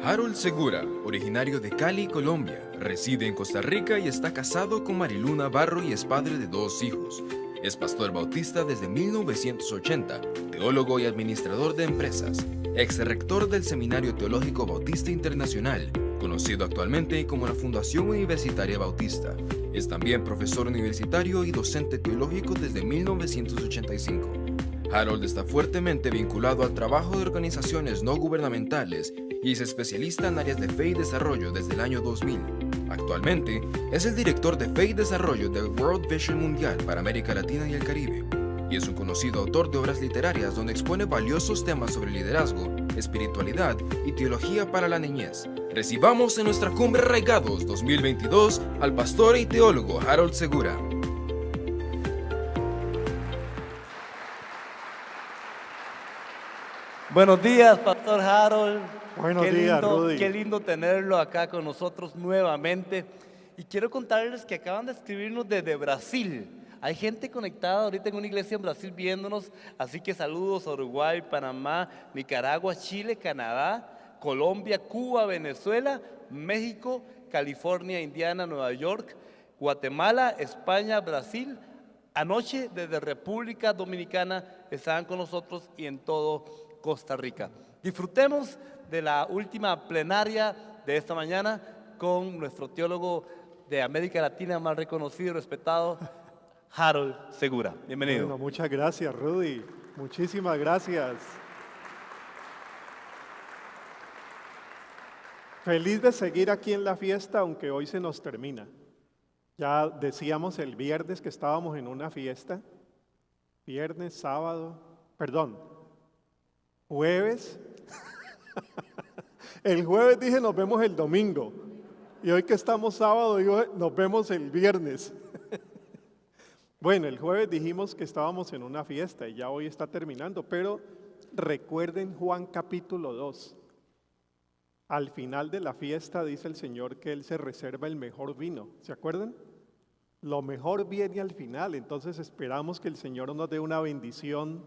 Harold Segura, originario de Cali, Colombia, reside en Costa Rica y está casado con Marilu Navarro y es padre de 2 hijos. Es pastor bautista desde 1980, teólogo y administrador de empresas, ex rector del Seminario Teológico Bautista Internacional, conocido actualmente como la Fundación Universitaria Bautista. Es también profesor universitario y docente teológico desde 1985. Harold está fuertemente vinculado al trabajo de organizaciones no gubernamentales y es especialista en áreas de fe y desarrollo desde el año 2000. Actualmente, es el director de fe y desarrollo de World Vision Mundial para América Latina y el Caribe, y es un conocido autor de obras literarias donde expone valiosos temas sobre liderazgo, espiritualidad y teología para la niñez. Recibamos en nuestra Cumbre Arraigados 2022 al pastor y teólogo Harold Segura. Buenos días, Pastor Harold. Buenos días, Rudy. Qué lindo tenerlo acá con nosotros nuevamente. Y quiero contarles que acaban de escribirnos desde Brasil. Hay gente conectada ahorita en una iglesia en Brasil viéndonos, así que saludos a Uruguay, Panamá, Nicaragua, Chile, Canadá, Colombia, Cuba, Venezuela, México, California, Indiana, Nueva York, Guatemala, España, Brasil. Anoche desde República Dominicana estaban con nosotros y en todo Costa Rica. Disfrutemos de la última plenaria de esta mañana con nuestro teólogo de América Latina más reconocido y respetado, Harold Segura. Bienvenido. Bueno, muchas gracias, Rudy. Muchísimas gracias. Feliz de seguir aquí en la fiesta, aunque hoy se nos termina. Ya decíamos el viernes que estábamos en una fiesta. Jueves. El jueves dije nos vemos el domingo. Y hoy que estamos sábado, digo nos vemos el viernes. Bueno, el jueves dijimos que estábamos en una fiesta y ya hoy está terminando, pero recuerden Juan capítulo 2. Al final de la fiesta dice el Señor que Él se reserva el mejor vino. ¿Se acuerdan? Lo mejor viene al final, entonces esperamos que el Señor nos dé una bendición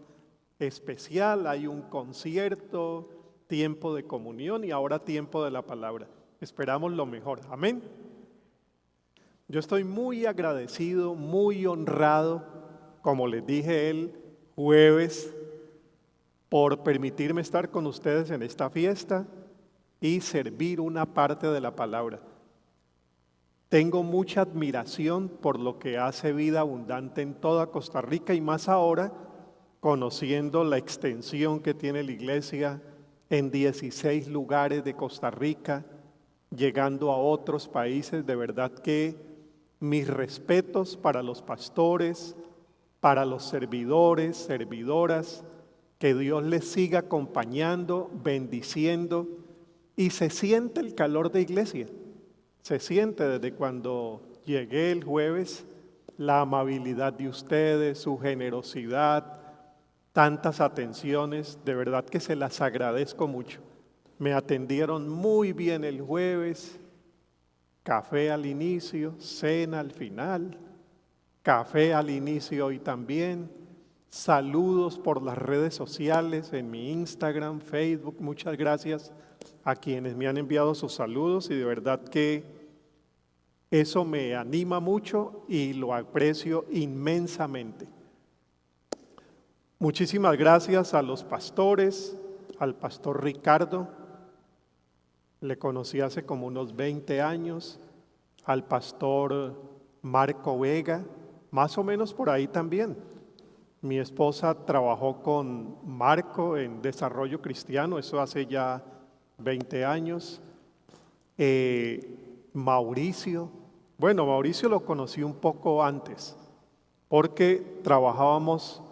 especial. Hay un concierto, tiempo de comunión y ahora tiempo de la palabra. Esperamos lo mejor. Amén. Yo estoy muy agradecido, muy honrado, como les dije el jueves, por permitirme estar con ustedes en esta fiesta y servir una parte de la palabra. Tengo mucha admiración por lo que hace Vida Abundante en toda Costa Rica y más ahora conociendo la extensión que tiene la iglesia en 16 lugares de Costa Rica, llegando a otros países. De verdad que mis respetos para los pastores, para los servidores, servidoras, que Dios les siga acompañando, bendiciendo, y se siente el calor de iglesia. Se siente desde cuando llegué el jueves, la amabilidad de ustedes, su generosidad, tantas atenciones, de verdad que se las agradezco mucho. Me atendieron muy bien el jueves, café al inicio, cena al final, café al inicio hoy también, saludos por las redes sociales, en mi Instagram, Facebook, muchas gracias a quienes me han enviado sus saludos y de verdad que eso me anima mucho y lo aprecio inmensamente. Muchísimas gracias a los pastores, al pastor Ricardo, le conocí hace como unos 20 años, al pastor Marco Vega, más o menos por ahí también. Mi esposa trabajó con Marco en desarrollo cristiano, eso hace ya 20 años. Mauricio, bueno, Mauricio lo conocí un poco antes, porque trabajábamos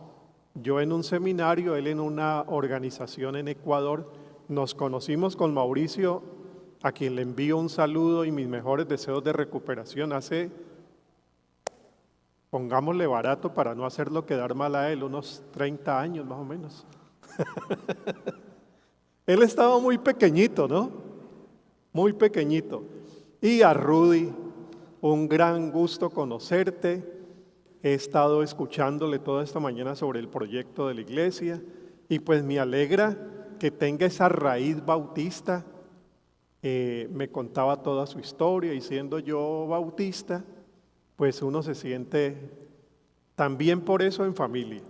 yo en un seminario, él en una organización en Ecuador. Nos conocimos con Mauricio, a quien le envío un saludo y mis mejores deseos de recuperación hace, pongámosle barato para no hacerlo quedar mal a él, unos 30 años más o menos. Él estaba muy pequeñito, ¿no? Muy pequeñito. Y a Rudy, un gran gusto conocerte. He estado escuchándole toda esta mañana sobre el proyecto de la iglesia y pues me alegra que tenga esa raíz bautista me contaba toda su historia y siendo yo bautista, pues uno se siente también por eso en familia,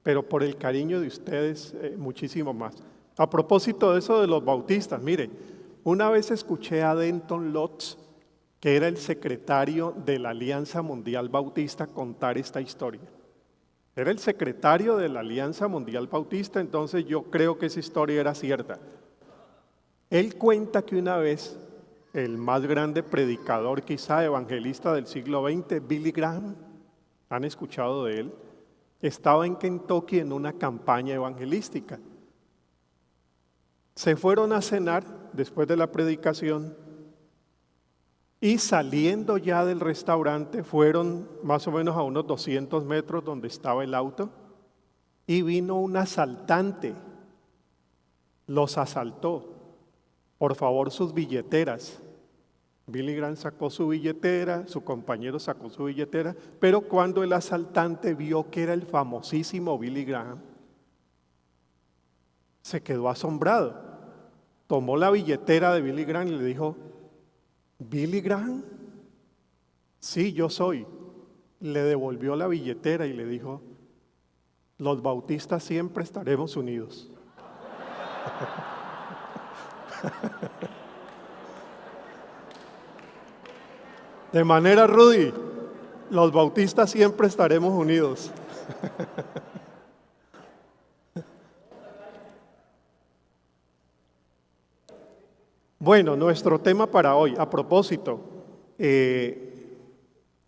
pero por el cariño de ustedes muchísimo más. A propósito de eso de los bautistas, mire, una vez escuché a Denton Lutz, que era el secretario de la Alianza Mundial Bautista, contar esta historia. Era el secretario de la Alianza Mundial Bautista, entonces yo creo que esa historia era cierta. Él cuenta que una vez el más grande predicador, quizá evangelista del siglo XX, Billy Graham, ¿han escuchado de él? Estaba en Kentucky en una campaña evangelística. Se fueron a cenar después de la predicación y saliendo ya del restaurante fueron más o menos a unos 200 metros donde estaba el auto y vino un asaltante, los asaltó. Por favor, sus billeteras. Billy Graham sacó su billetera, su compañero sacó su billetera, pero cuando el asaltante vio que era el famosísimo Billy Graham, se quedó asombrado. Tomó la billetera de Billy Graham y le dijo, ¿Billy Graham? Sí, yo soy. Le devolvió la billetera y le dijo, los bautistas siempre estaremos unidos. De manera, Rudy, los bautistas siempre estaremos unidos. Bueno, nuestro tema para hoy, a propósito,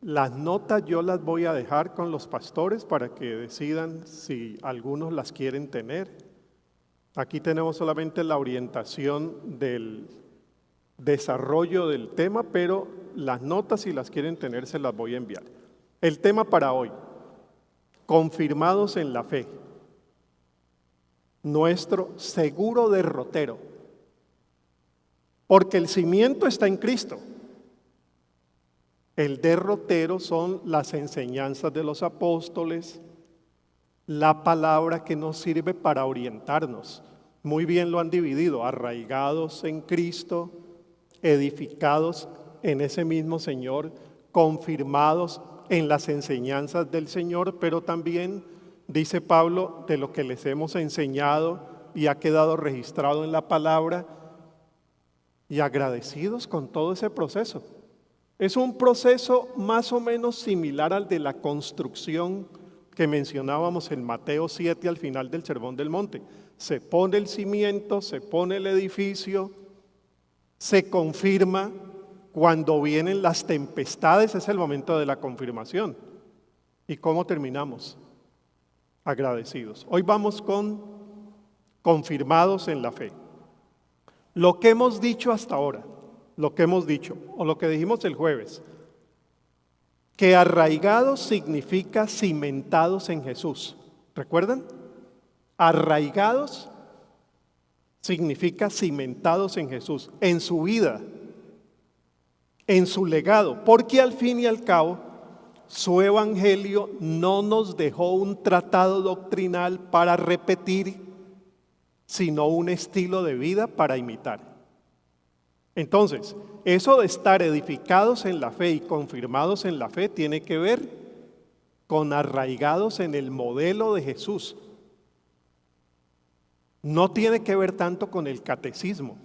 las notas yo las voy a dejar con los pastores para que decidan si algunos las quieren tener. Aquí tenemos solamente la orientación del desarrollo del tema, pero las notas, si las quieren tener, se las voy a enviar. El tema para hoy, confirmados en la fe, nuestro seguro derrotero, porque el cimiento está en Cristo. El derrotero son las enseñanzas de los apóstoles, la palabra que nos sirve para orientarnos. Muy bien lo han dividido, arraigados en Cristo, edificados en ese mismo Señor, confirmados en las enseñanzas del Señor, pero también, dice Pablo, de lo que les hemos enseñado y ha quedado registrado en la palabra, y agradecidos con todo ese proceso. Es un proceso más o menos similar al de la construcción que mencionábamos en Mateo 7 al final del Sermón del Monte. Se pone el cimiento, se pone el edificio, se confirma. Cuando vienen las tempestades es el momento de la confirmación. ¿Y cómo terminamos? Agradecidos. Hoy vamos con confirmados en la fe. Lo que hemos dicho hasta ahora, lo que hemos dicho, o lo que dijimos el jueves, que arraigados significa cimentados en Jesús. ¿Recuerdan? Arraigados significa cimentados en Jesús, en su vida, en su legado, porque al fin y al cabo, su evangelio no nos dejó un tratado doctrinal para repetir, sino un estilo de vida para imitar. Entonces, eso de estar edificados en la fe y confirmados en la fe tiene que ver con arraigados en el modelo de Jesús. No tiene que ver tanto con el catecismo.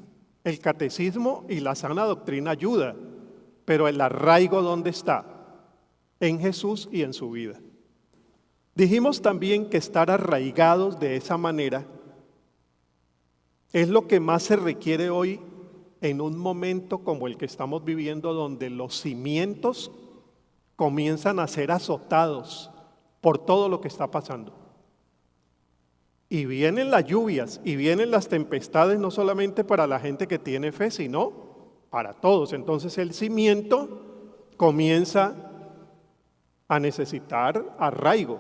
El catecismo y la sana doctrina ayuda, pero el arraigo ¿dónde está? En Jesús y en su vida. Dijimos también que estar arraigados de esa manera es lo que más se requiere hoy en un momento como el que estamos viviendo, donde los cimientos comienzan a ser azotados por todo lo que está pasando. Y vienen las lluvias y vienen las tempestades, no solamente para la gente que tiene fe, sino para todos. Entonces el cimiento comienza a necesitar arraigo.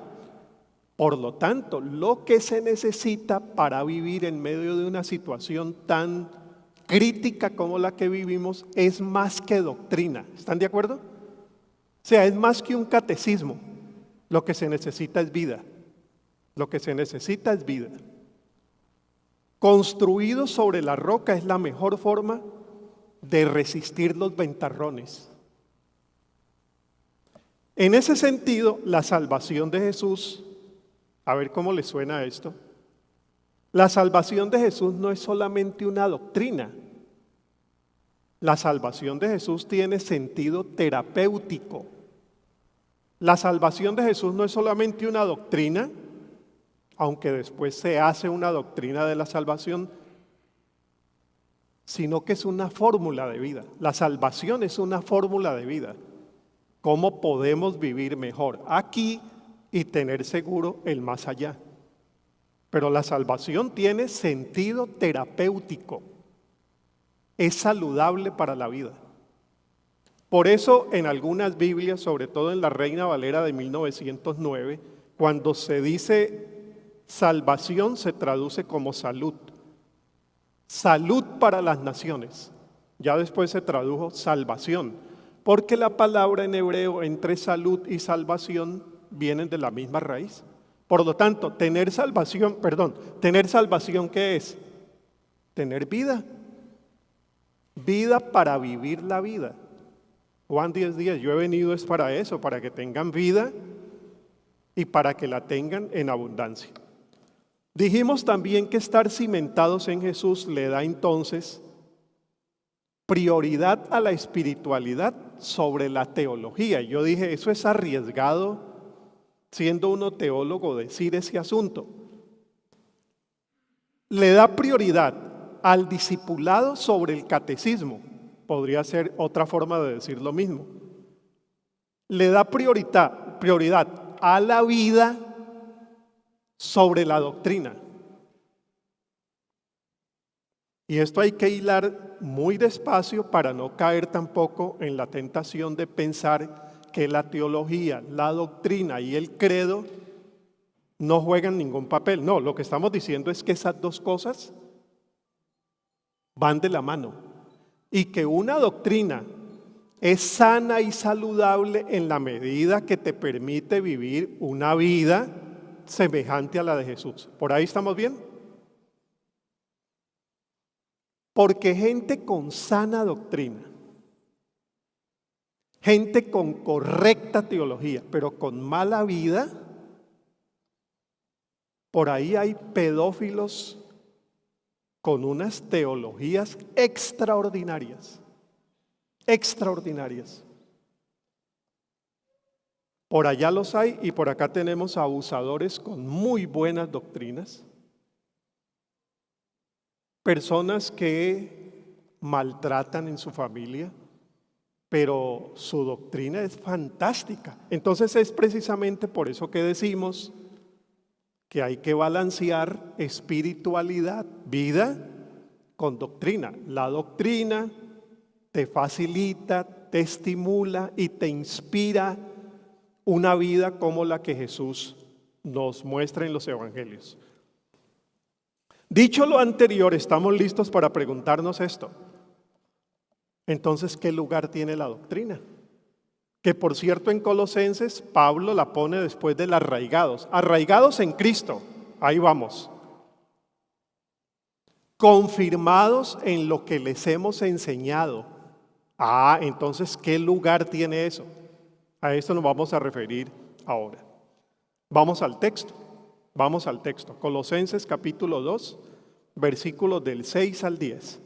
Por lo tanto, lo que se necesita para vivir en medio de una situación tan crítica como la que vivimos es más que doctrina. ¿Están de acuerdo? O sea, es más que un catecismo. Lo que se necesita es vida. Lo que se necesita es vida. Construido sobre la roca es la mejor forma de resistir los ventarrones. En ese sentido, la salvación de Jesús, a ver cómo le suena esto, la salvación de Jesús no es solamente una doctrina. La salvación de Jesús tiene sentido terapéutico. La salvación de Jesús no es solamente una doctrina, aunque después se hace una doctrina de la salvación, sino que es una fórmula de vida. La salvación es una fórmula de vida. ¿Cómo podemos vivir mejor aquí y tener seguro el más allá? Pero la salvación tiene sentido terapéutico. Es saludable para la vida. Por eso en algunas Biblias, sobre todo en la Reina Valera de 1909, cuando se dice salvación se traduce como salud. Salud para las naciones. Ya después se tradujo salvación, porque la palabra en hebreo entre salud y salvación vienen de la misma raíz. Por lo tanto, tener salvación, ¿qué es? Tener vida. Vida para vivir la vida. Juan 10:10, yo he venido es para eso, para que tengan vida y para que la tengan en abundancia. Dijimos también que estar cimentados en Jesús le da entonces prioridad a la espiritualidad sobre la teología. Yo dije, eso es arriesgado, siendo uno teólogo, decir ese asunto. Le da prioridad al discipulado sobre el catecismo. Podría ser otra forma de decir lo mismo. Le da prioridad a la vida sobre la doctrina. Y esto hay que hilar muy despacio para no caer tampoco en la tentación de pensar que la teología, la doctrina y el credo no juegan ningún papel. No, lo que estamos diciendo es que esas dos cosas van de la mano y que una doctrina es sana y saludable en la medida que te permite vivir una vida semejante a la de Jesús. ¿Por ahí estamos bien? Porque gente con sana doctrina, gente con correcta teología, pero con mala vida, por ahí hay pedófilos con unas teologías extraordinarias. Por allá los hay y por acá tenemos abusadores con muy buenas doctrinas. Personas que maltratan en su familia, pero su doctrina es fantástica. Entonces es precisamente por eso que decimos que hay que balancear espiritualidad, vida, con doctrina. La doctrina te facilita, te estimula y te inspira una vida como la que Jesús nos muestra en los evangelios. Dicho lo anterior, estamos listos para preguntarnos esto. Entonces, ¿qué lugar tiene la doctrina? Que por cierto en Colosenses Pablo la pone después del arraigados. Arraigados en Cristo, ahí vamos. Confirmados en lo que les hemos enseñado. Entonces, ¿qué lugar tiene eso? A esto nos vamos a referir ahora. Vamos al texto. Colosenses capítulo 2, versículos del 6 al 10.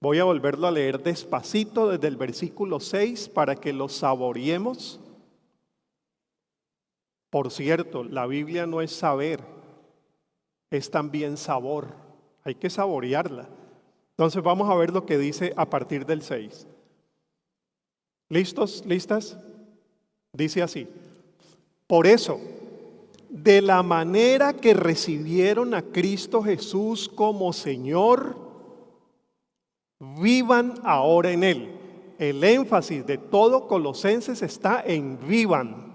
Voy a volverlo a leer despacito desde el versículo 6 para que lo saboreemos. Por cierto, la Biblia no es saber, es también sabor. Hay que saborearla. Entonces vamos a ver lo que dice a partir del 6. ¿Listos? ¿Listas? Dice así: por eso, de la manera que recibieron a Cristo Jesús como Señor, vivan ahora en Él. El énfasis de todo Colosenses está en vivan.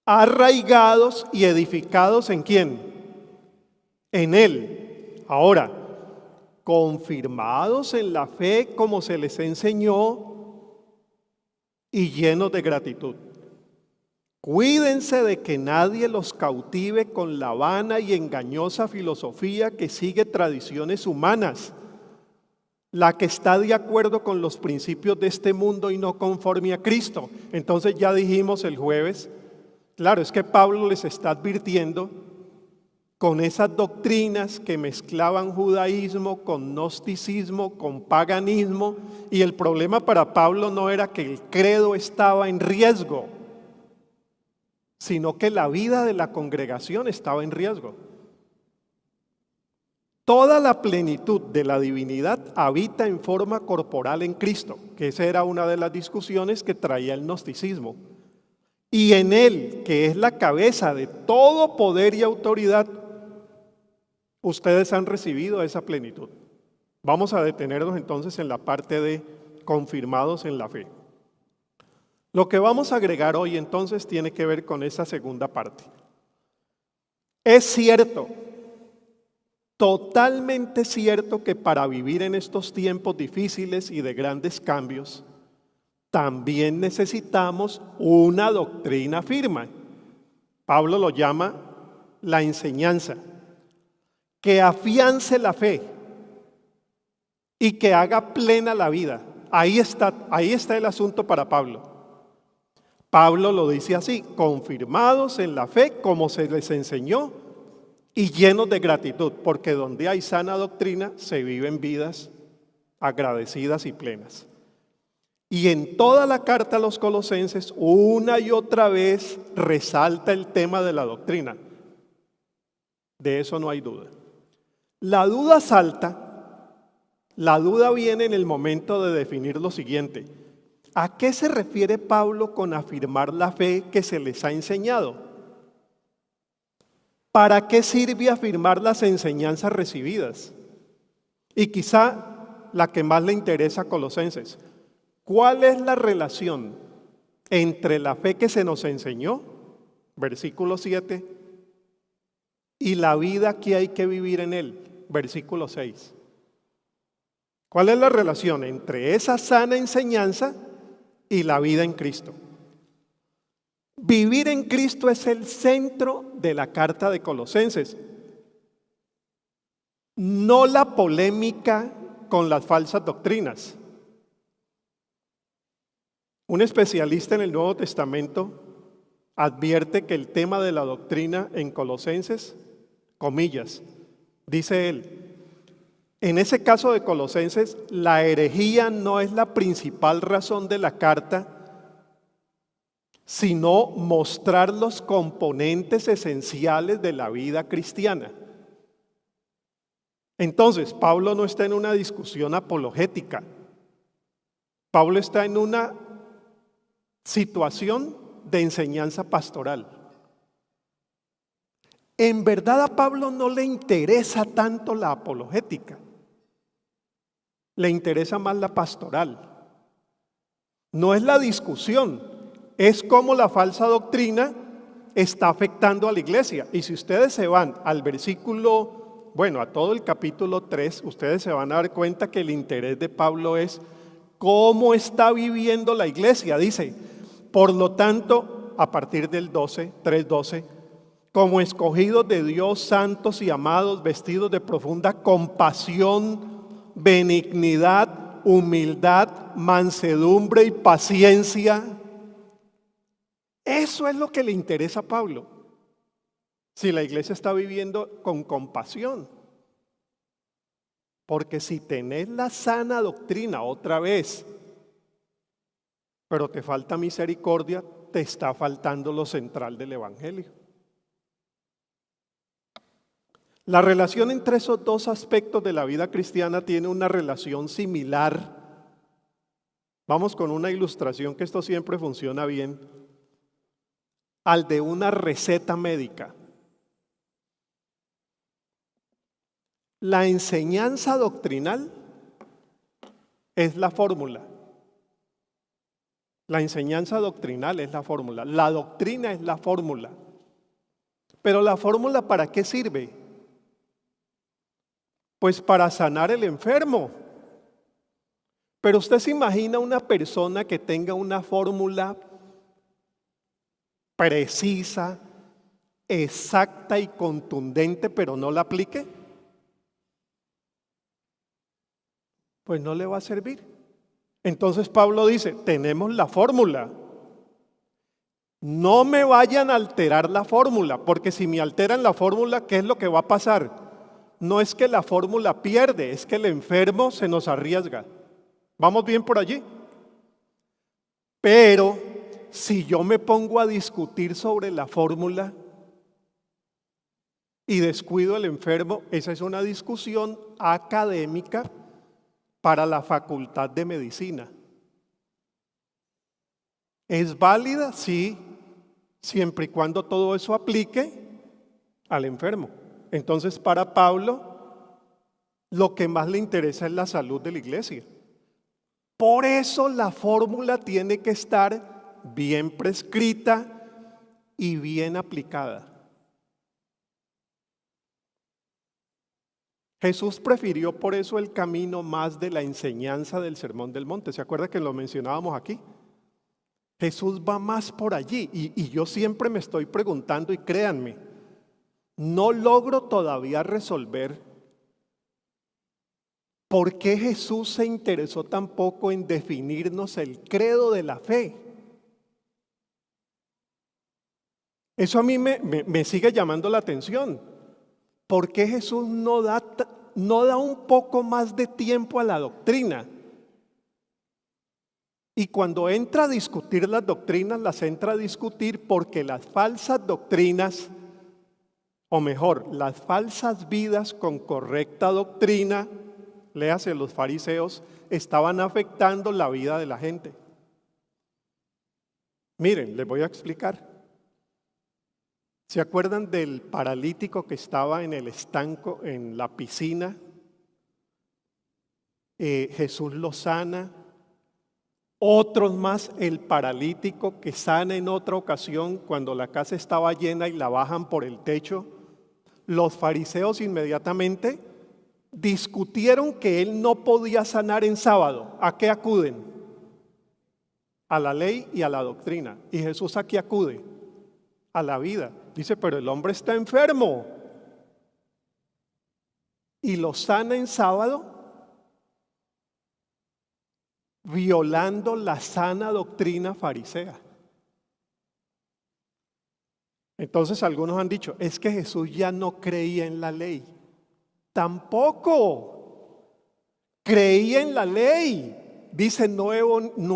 Arraigados y edificados ¿en quién? En Él. Ahora, confirmados en la fe como se les enseñó y llenos de gratitud. Cuídense de que nadie los cautive con la vana y engañosa filosofía que sigue tradiciones humanas. la que está de acuerdo con los principios de este mundo y no conforme a Cristo. Entonces ya dijimos el jueves, claro, es que Pablo les está advirtiendo con esas doctrinas que mezclaban judaísmo con gnosticismo, con paganismo, y el problema para Pablo no era que el credo estaba en riesgo, sino que la vida de la congregación estaba en riesgo. Toda la plenitud de la divinidad habita en forma corporal en Cristo, que esa era una de las discusiones que traía el gnosticismo. Y en Él, que es la cabeza de todo poder y autoridad, ustedes han recibido esa plenitud. Vamos a detenernos entonces en la parte de confirmados en la fe. Lo que vamos a agregar hoy entonces tiene que ver con esa segunda parte. Es cierto, totalmente cierto que para vivir en estos tiempos difíciles y de grandes cambios, también necesitamos una doctrina firme. Pablo lo llama la enseñanza, que afiance la fe y que haga plena la vida. Ahí está el asunto para Pablo. Pablo lo dice así: confirmados en la fe como se les enseñó y llenos de gratitud, porque donde hay sana doctrina se viven vidas agradecidas y plenas. Y en toda la carta a los Colosenses, una y otra vez resalta el tema de la doctrina. De eso no hay duda. La duda salta, la duda viene en el momento de definir lo siguiente: ¿a qué se refiere Pablo con afirmar la fe que se les ha enseñado? ¿Para qué sirve afirmar las enseñanzas recibidas? Y quizá la que más le interesa a Colosenses: ¿cuál es la relación entre la fe que se nos enseñó, versículo 7, y la vida que hay que vivir en él, versículo 6? ¿Cuál es la relación entre esa sana enseñanza y la vida en Cristo? Vivir en Cristo es el centro de la carta de Colosenses, no la polémica con las falsas doctrinas. Un especialista en el Nuevo Testamento advierte que el tema de la doctrina en Colosenses, comillas, dice él: en ese caso de Colosenses, la herejía no es la principal razón de la carta, sino mostrar los componentes esenciales de la vida cristiana. Entonces, Pablo no está en una discusión apologética. Pablo está en una situación de enseñanza pastoral. En verdad a Pablo no le interesa tanto la apologética, le interesa más la pastoral. No es la discusión, es cómo la falsa doctrina está afectando a la iglesia. Y si ustedes se van al versículo, a todo el capítulo 3, ustedes se van a dar cuenta que el interés de Pablo es cómo está viviendo la iglesia. Dice: por lo tanto, a partir del 3:12, como escogidos de Dios, santos y amados, vestidos de profunda compasión, benignidad, humildad, mansedumbre y paciencia. Eso es lo que le interesa a Pablo. Si la iglesia está viviendo con compasión. Porque si tenés la sana doctrina otra vez, pero te falta misericordia, te está faltando lo central del evangelio. La relación entre esos dos aspectos de la vida cristiana tiene una relación similar. Vamos con una ilustración, que esto siempre funciona bien, al de una receta médica. La enseñanza doctrinal es la fórmula. La enseñanza doctrinal es la fórmula. La doctrina es la fórmula. Pero la fórmula, ¿para qué sirve? Pues para sanar el enfermo. Pero usted se imagina una persona que tenga una fórmula precisa, exacta y contundente, pero no la aplique. pues no le va a servir. Entonces Pablo dice, tenemos la fórmula. No me vayan a alterar la fórmula, porque si me alteran la fórmula, ¿qué es lo que va a pasar? No es que la fórmula pierde, es que el enfermo se nos arriesga. ¿Vamos bien por allí? Pero si yo me pongo a discutir sobre la fórmula y descuido al enfermo, esa es una discusión académica para la facultad de medicina. ¿Es válida? Sí, siempre y cuando todo eso aplique al enfermo. Entonces, para Pablo, lo que más le interesa es la salud de la iglesia. Por eso la fórmula tiene que estar bien prescrita y bien aplicada. Jesús prefirió por eso el camino más de la enseñanza del Sermón del Monte. ¿Se acuerda que lo mencionábamos aquí? Jesús va más por allí y yo siempre me estoy preguntando, y créanme, no logro todavía resolver por qué Jesús se interesó tan poco en definirnos el credo de la fe. Eso a mí me sigue llamando la atención. ¿Por qué Jesús no da un poco más de tiempo a la doctrina? Y cuando entra a discutir las doctrinas, las entra a discutir porque las falsas doctrinas, o mejor, las falsas vidas con correcta doctrina, léase los fariseos, estaban afectando la vida de la gente. Miren, les voy a explicar. ¿Se acuerdan del paralítico que estaba en el estanco, en la piscina? Jesús lo sana. Otros más, el paralítico que sana en otra ocasión cuando la casa estaba llena y la bajan por el techo. Los fariseos inmediatamente discutieron que él no podía sanar en sábado. ¿A qué acuden? A la ley y a la doctrina. ¿Y Jesús a qué acude? A la vida. Dice, pero el hombre está enfermo. Y lo sana en sábado, violando la sana doctrina farisea. Entonces algunos han dicho, es que Jesús ya no creía en la ley. Tampoco. Creía en la ley. Dice, no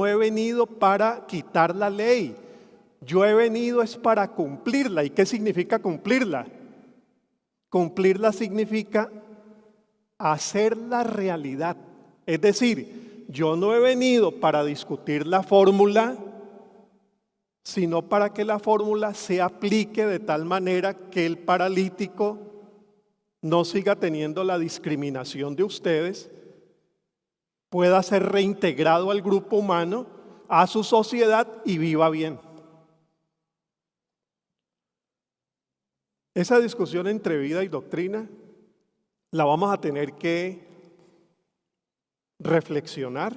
he venido para quitar la ley. Yo he venido es para cumplirla. ¿Y qué significa cumplirla? Cumplirla significa hacerla realidad. Es decir, yo no he venido para discutir la fórmula, sino para que la fórmula se aplique de tal manera que el paralítico no siga teniendo la discriminación de ustedes, pueda ser reintegrado al grupo humano, a su sociedad y viva bien. Esa discusión entre vida y doctrina la vamos a tener que reflexionar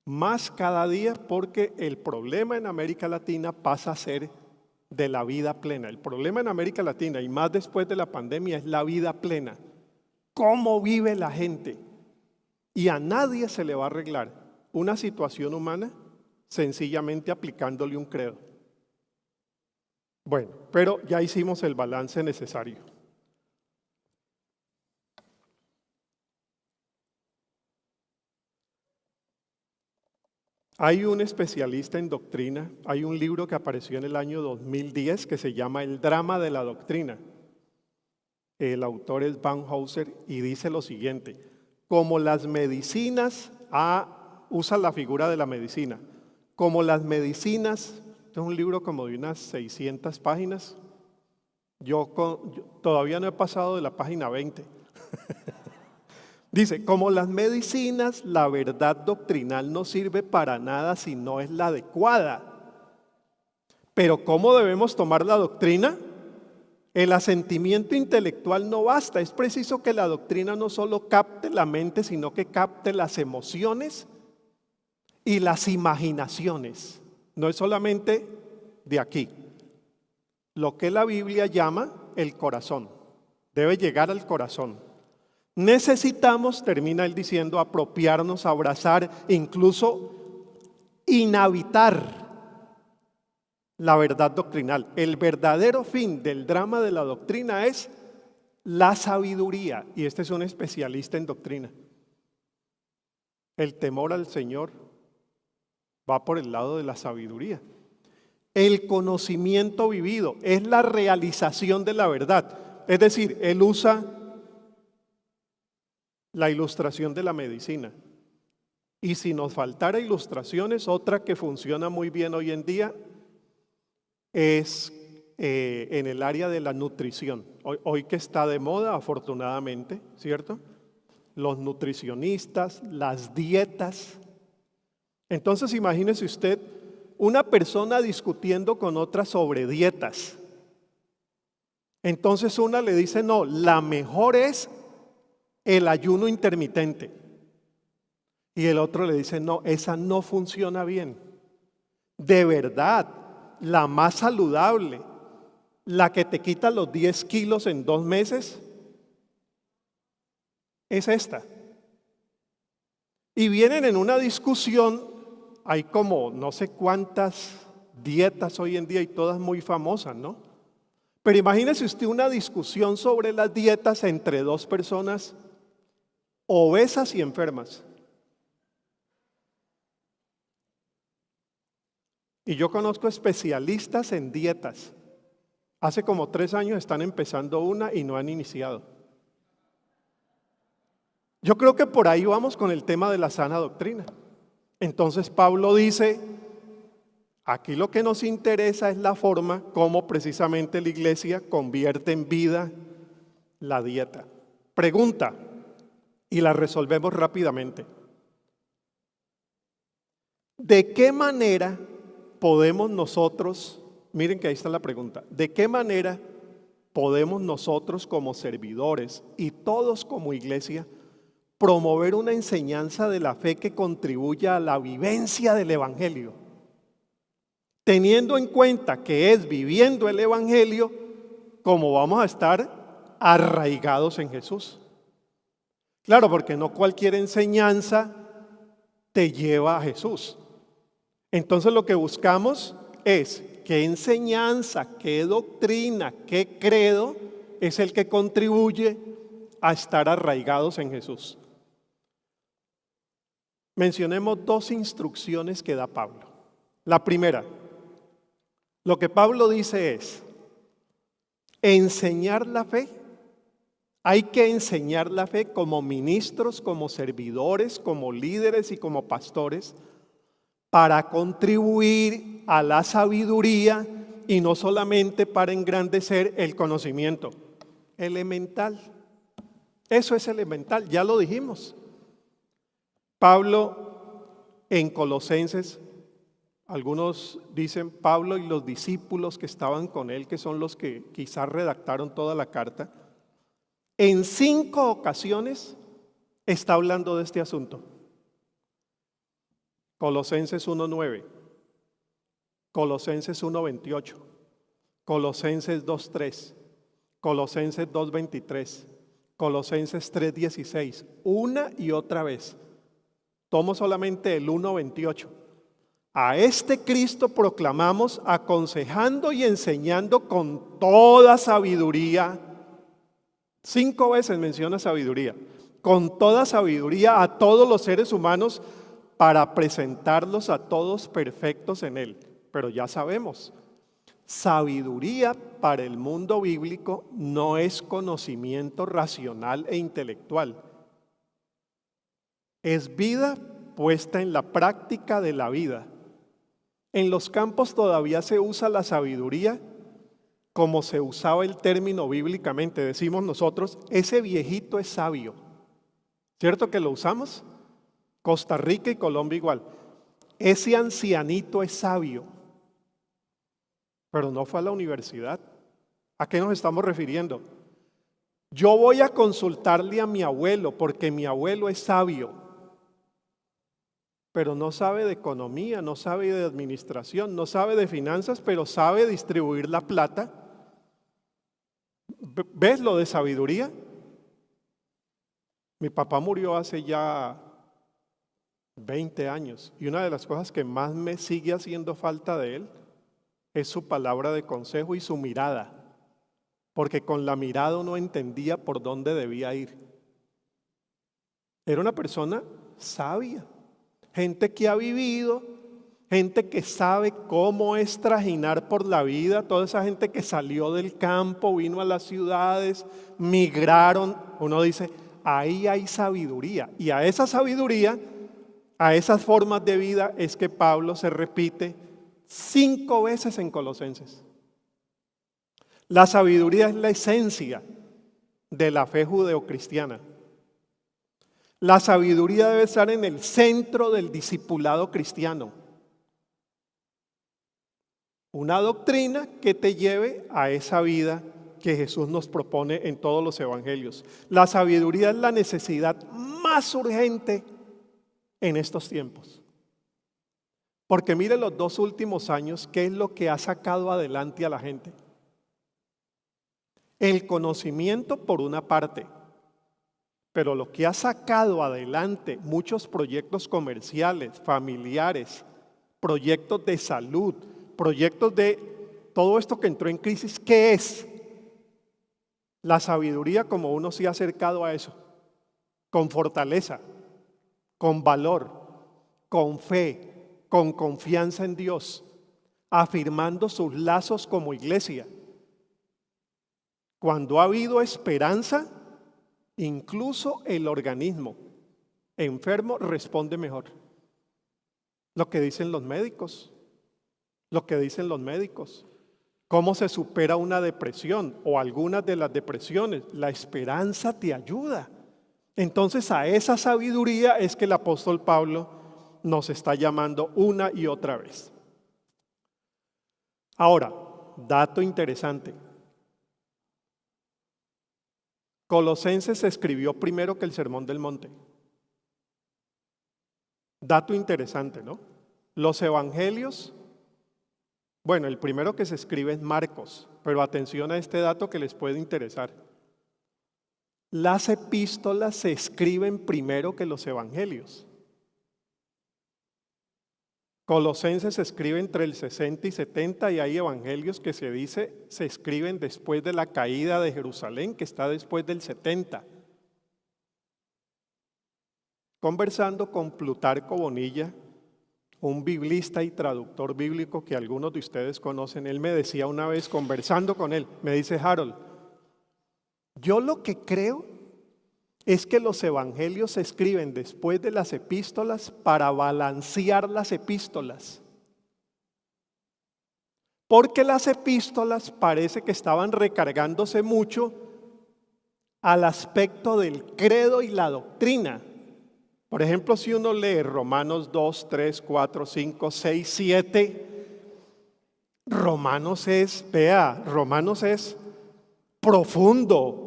más cada día, porque el problema en América Latina pasa a ser de la vida plena. El problema en América Latina, y más después de la pandemia, es la vida plena. ¿Cómo vive la gente? Y a nadie se le va a arreglar una situación humana sencillamente aplicándole un credo. Bueno, pero ya hicimos el balance necesario. Hay un especialista en doctrina, hay un libro que apareció en el año 2010 que se llama El drama de la doctrina. El autor es Van Hauser y dice lo siguiente: como las medicinas, usa la figura de la medicina, como las medicinas, es un libro como de unas 600 páginas, yo todavía no he pasado de la página 20. Dice, como las medicinas, la verdad doctrinal no sirve para nada si no es la adecuada. Pero ¿cómo debemos tomar la doctrina? El asentimiento intelectual no basta, es preciso que la doctrina no solo capte la mente, sino que capte las emociones y las imaginaciones. No es solamente de aquí. Lo que la Biblia llama el corazón, debe llegar al corazón. Necesitamos, termina él diciendo, apropiarnos, abrazar, incluso inhabitar la verdad doctrinal. El verdadero fin del drama de la doctrina es la sabiduría, y este es un especialista en doctrina. El temor al Señor va por el lado de la sabiduría. El conocimiento vivido es la realización de la verdad. Es decir, él usa la ilustración de la medicina. Y si nos faltara ilustraciones, otra que funciona muy bien hoy en día es en el área de la nutrición. Hoy que está de moda, afortunadamente, ¿cierto? Los nutricionistas, las dietas. Entonces imagínese usted una persona discutiendo con otra sobre dietas. Entonces una le dice, no, la mejor es el ayuno intermitente. Y el otro le dice, no, esa no funciona bien. De verdad, la más saludable, la que te quita los 10 kilos en 2 meses, es esta. Y vienen en una discusión, hay como no sé cuántas dietas hoy en día y todas muy famosas, ¿no? Pero imagínese usted una discusión sobre las dietas entre 2 personas obesas y enfermas. Y yo conozco especialistas en dietas. Hace como 3 años están empezando una y no han iniciado. Yo creo que por ahí vamos con el tema de la sana doctrina. Entonces Pablo dice, aquí lo que nos interesa es la forma como precisamente la iglesia convierte en vida la dieta. Pregunta, y la resolvemos rápidamente. ¿De qué manera podemos nosotros, miren que ahí está la pregunta, ¿de qué manera podemos nosotros como servidores y todos como iglesia promover una enseñanza de la fe que contribuya a la vivencia del evangelio? Teniendo en cuenta que es viviendo el evangelio como vamos a estar arraigados en Jesús. Claro, porque no cualquier enseñanza te lleva a Jesús. Entonces lo que buscamos es qué enseñanza, qué doctrina, qué credo es el que contribuye a estar arraigados en Jesús. Mencionemos 2 instrucciones que da Pablo. La primera, lo que Pablo dice es, enseñar la fe. Hay que enseñar la fe como ministros, como servidores, como líderes y como pastores para contribuir a la sabiduría y no solamente para engrandecer el conocimiento. Elemental. Eso es elemental, ya lo dijimos. Pablo en Colosenses, algunos dicen Pablo y los discípulos que estaban con él, que son los que quizás redactaron toda la carta, en 5 ocasiones está hablando de este asunto. Colosenses 1:9, Colosenses 1:28, Colosenses 2:3, Colosenses 2:23, Colosenses 3:16, una y otra vez. Tomo solamente el 1:28. A este Cristo proclamamos aconsejando y enseñando con toda sabiduría. 5 veces menciona sabiduría. Con toda sabiduría a todos los seres humanos para presentarlos a todos perfectos en Él. Pero ya sabemos, sabiduría para el mundo bíblico no es conocimiento racional e intelectual. Es vida puesta en la práctica de la vida. En los campos todavía se usa la sabiduría como se usaba el término bíblicamente. Decimos nosotros, ese viejito es sabio. ¿Cierto que lo usamos? Costa Rica y Colombia igual. Ese ancianito es sabio. Pero no fue a la universidad. ¿A qué nos estamos refiriendo? Yo voy a consultarle a mi abuelo porque mi abuelo es sabio. Pero no sabe de economía, no sabe de administración, no sabe de finanzas, pero sabe distribuir la plata. ¿Ves lo de sabiduría? Mi papá murió hace ya 20 años y una de las cosas que más me sigue haciendo falta de él es su palabra de consejo y su mirada, porque con la mirada uno entendía por dónde debía ir. Era una persona sabia, gente que ha vivido, gente que sabe cómo es trajinar por la vida, toda esa gente que salió del campo, vino a las ciudades, migraron. Uno dice, ahí hay sabiduría, y a esa sabiduría, a esas formas de vida es que Pablo se repite 5 veces en Colosenses. La sabiduría es la esencia de la fe judeocristiana. La sabiduría debe estar en el centro del discipulado cristiano. Una doctrina que te lleve a esa vida que Jesús nos propone en todos los evangelios. La sabiduría es la necesidad más urgente en estos tiempos. Porque mire los 2 últimos años, ¿qué es lo que ha sacado adelante a la gente? El conocimiento por una parte, pero lo que ha sacado adelante muchos proyectos comerciales, familiares, proyectos de salud, proyectos de todo esto que entró en crisis, ¿qué es? La sabiduría, como uno se ha acercado a eso, con fortaleza, con valor, con fe, con confianza en Dios, afirmando sus lazos como iglesia. Cuando ha habido esperanza, incluso el organismo enfermo responde mejor. Lo que dicen los médicos, cómo se supera una depresión o algunas de las depresiones. La esperanza te ayuda. Entonces a esa sabiduría es que el apóstol Pablo nos está llamando una y otra vez. Ahora, dato interesante. Colosenses se escribió primero que el Sermón del Monte. Dato interesante, ¿no? Los evangelios, bueno, el primero que se escribe es Marcos, pero atención a este dato que les puede interesar. Las epístolas se escriben primero que los evangelios. Colosenses se escribe entre el 60 y 70 y hay evangelios que se escriben después de la caída de Jerusalén, que está después del 70. Conversando con Plutarco Bonilla, un biblista y traductor bíblico que algunos de ustedes conocen, él me decía una vez, conversando con él, me dice: Harold, yo lo que creo es que los evangelios se escriben después de las epístolas para balancear las epístolas. Porque las epístolas parece que estaban recargándose mucho al aspecto del credo y la doctrina. Por ejemplo, si uno lee Romanos 2, 3, 4, 5, 6, 7, Romanos es profundo.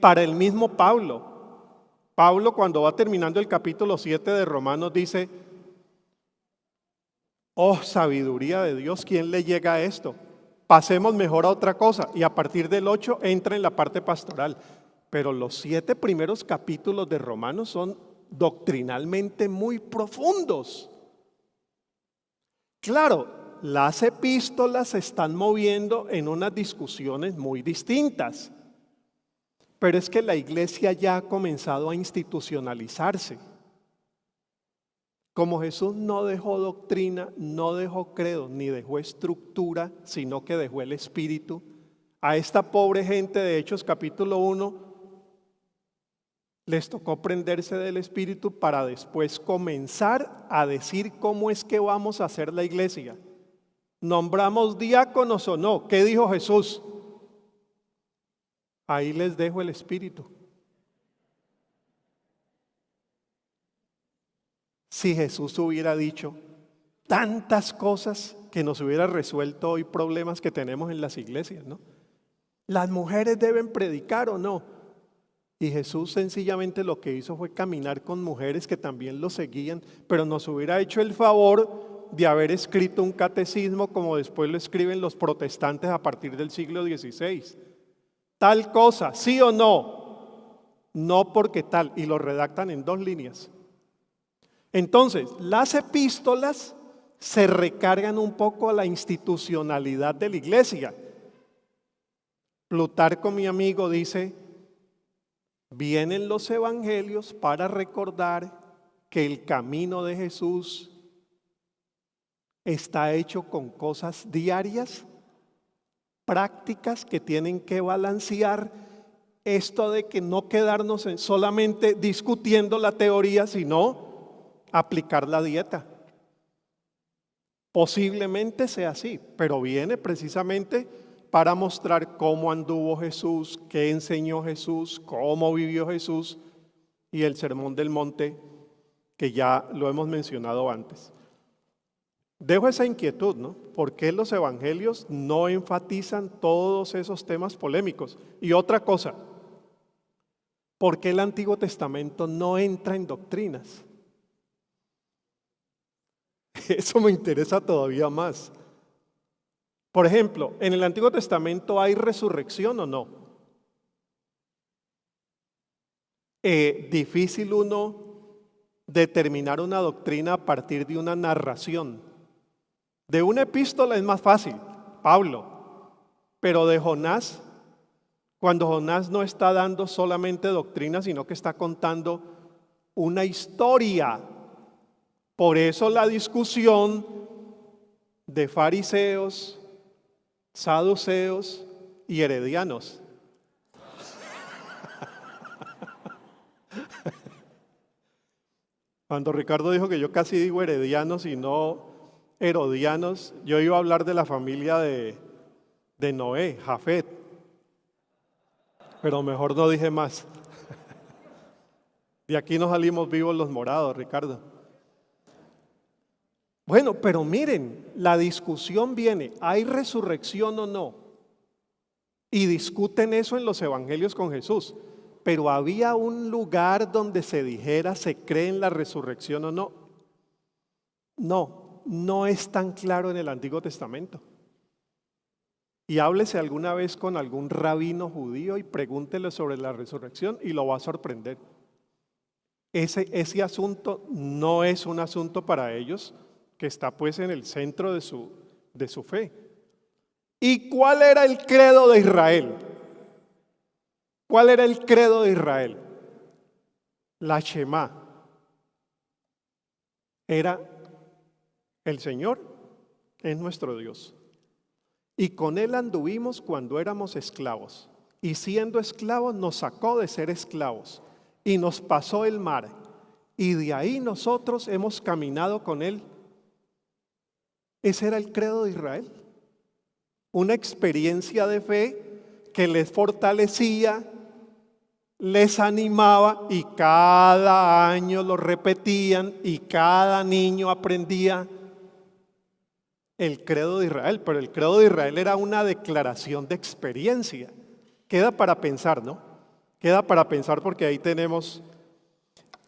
Para el mismo Pablo cuando va terminando el capítulo 7 de Romanos dice: oh sabiduría de Dios, ¿quién le llega a esto? Pasemos mejor a otra cosa. Y a partir del 8 entra en la parte pastoral. Pero los 7 primeros capítulos de Romanos son doctrinalmente muy profundos. Claro, las epístolas se están moviendo en unas discusiones muy distintas. Pero es que la iglesia ya ha comenzado a institucionalizarse. Como Jesús no dejó doctrina, no dejó credo, ni dejó estructura, sino que dejó el Espíritu, a esta pobre gente de Hechos capítulo 1 les tocó prenderse del Espíritu para después comenzar a decir cómo es que vamos a hacer la iglesia. ¿Nombramos diáconos o no? ¿Qué dijo Jesús? Ahí les dejo el Espíritu. Si Jesús hubiera dicho tantas cosas que nos hubiera resuelto hoy problemas que tenemos en las iglesias, ¿no? Las mujeres deben predicar o no. Y Jesús sencillamente lo que hizo fue caminar con mujeres que también lo seguían, pero nos hubiera hecho el favor de haber escrito un catecismo como después lo escriben los protestantes a partir del siglo XVI. Tal cosa, ¿sí o no? no porque tal, y lo redactan en 2 líneas. Entonces, las epístolas se recargan un poco a la institucionalidad de la iglesia. Plutarco, mi amigo, dice: vienen los evangelios para recordar que el camino de Jesús está hecho con cosas diarias, prácticas que tienen que balancear esto de que no quedarnos solamente discutiendo la teoría, sino aplicar la dieta. Posiblemente sea así, pero viene precisamente para mostrar cómo anduvo Jesús, qué enseñó Jesús, cómo vivió Jesús, y el Sermón del Monte, que ya lo hemos mencionado antes. Dejo esa inquietud, ¿no? ¿Por qué los evangelios no enfatizan todos esos temas polémicos? Y otra cosa, ¿por qué el Antiguo Testamento no entra en doctrinas? Eso me interesa todavía más. Por ejemplo, ¿en el Antiguo Testamento hay resurrección o no? Difícil uno determinar una doctrina a partir de una narración. De una epístola es más fácil, Pablo, pero de Jonás, cuando Jonás no está dando solamente doctrina, sino que está contando una historia. Por eso la discusión de fariseos, saduceos y heredianos. Cuando Ricardo dijo que yo casi digo heredianos y no herodianos, yo iba a hablar de la familia de Noé, Jafet, pero mejor no dije más. De aquí no salimos vivos los morados, Ricardo. Bueno, pero miren, la discusión viene, ¿hay resurrección o no? Y discuten eso en los evangelios con Jesús. Pero había un lugar donde se dijera, ¿se cree en la resurrección o no? No, no es tan claro en el Antiguo Testamento. Y háblese alguna vez con algún rabino judío y pregúntele sobre la resurrección y lo va a sorprender. Ese asunto no es un asunto para ellos, que está pues en el centro de su fe. ¿Y cuál era el credo de Israel? ¿Cuál era el credo de Israel? La Shema. Era: el Señor es nuestro Dios. Y con Él anduvimos cuando éramos esclavos. Y siendo esclavos nos sacó de ser esclavos. Y nos pasó el mar. Y de ahí nosotros hemos caminado con Él. Ese era el credo de Israel. Una experiencia de fe que les fortalecía, les animaba, y cada año lo repetían y cada niño aprendía el credo de Israel. Pero el credo de Israel era una declaración de experiencia. Queda para pensar, ¿no? Queda para pensar, porque ahí tenemos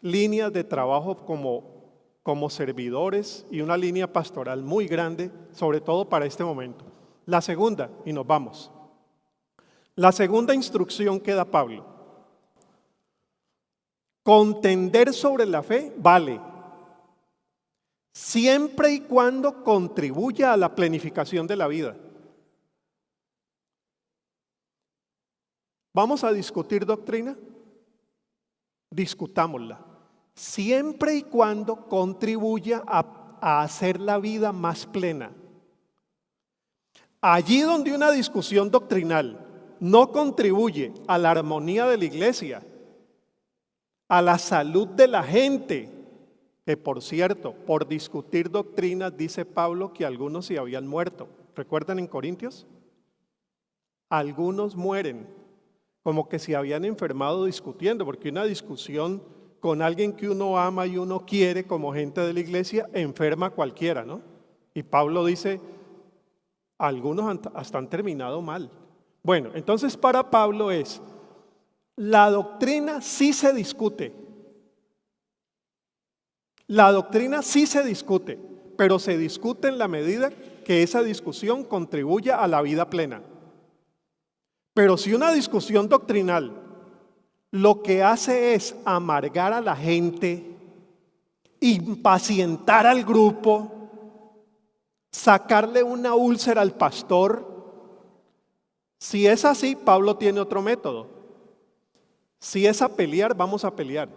líneas de trabajo como servidores y una línea pastoral muy grande, sobre todo para este momento. La segunda, y nos vamos. La segunda instrucción que da Pablo: contender sobre la fe vale, siempre y cuando contribuya a la planificación de la vida. ¿Vamos a discutir doctrina? Discutámosla, siempre y cuando contribuya a hacer la vida más plena. Allí donde una discusión doctrinal no contribuye a la armonía de la iglesia, a la salud de la gente, que por cierto, por discutir doctrinas, dice Pablo que algunos se habían muerto. ¿Recuerdan en Corintios? Algunos mueren, como que se habían enfermado discutiendo, porque una discusión con alguien que uno ama y uno quiere como gente de la iglesia enferma a cualquiera, ¿no? Y Pablo dice, algunos hasta han terminado mal. Bueno, entonces para Pablo la doctrina sí se discute. La doctrina sí se discute, pero se discute en la medida que esa discusión contribuya a la vida plena. Pero si una discusión doctrinal lo que hace es amargar a la gente, impacientar al grupo, sacarle una úlcera al pastor. Si es así, Pablo tiene otro método. Si es a pelear, vamos a pelear.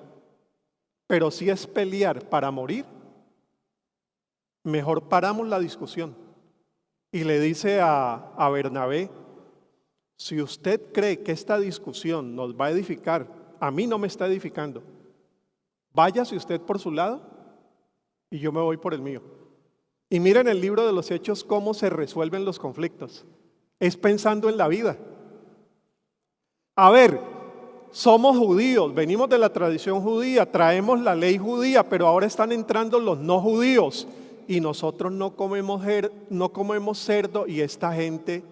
Pero si es pelear para morir, mejor paramos la discusión. Y le dice a Bernabé: si usted cree que esta discusión nos va a edificar, a mí no me está edificando. Váyase usted por su lado y yo me voy por el mío. Y miren el libro de los Hechos cómo se resuelven los conflictos. Es pensando en la vida. A ver, somos judíos, venimos de la tradición judía, traemos la ley judía, pero ahora están entrando los no judíos y nosotros no comemos cerdo y esta gente,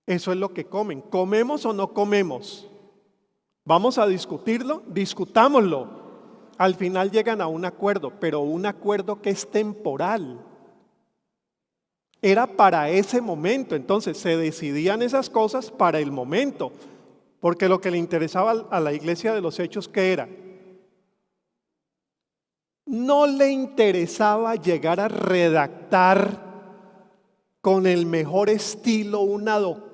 eso es lo que comen. ¿Comemos o no comemos? Vamos a discutirlo, discutámoslo. Al final llegan a un acuerdo, pero un acuerdo que es temporal. Era para ese momento, entonces se decidían esas cosas para el momento, porque lo que le interesaba a la iglesia de los Hechos, ¿qué era? No le interesaba llegar a redactar con el mejor estilo una doctrina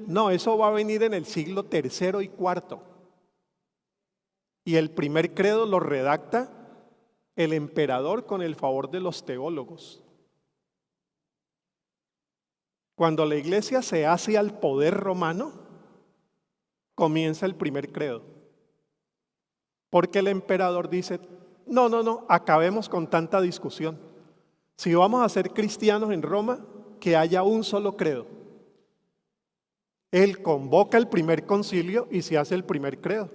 no, eso va a venir en el siglo III y IV. Y el primer credo lo redacta el emperador con el favor de los teólogos. Cuando la iglesia se hace al poder romano, comienza el primer credo. Porque el emperador dice: no, acabemos con tanta discusión. Si vamos a ser cristianos en Roma, que haya un solo credo. Él convoca el primer concilio y se hace el primer credo.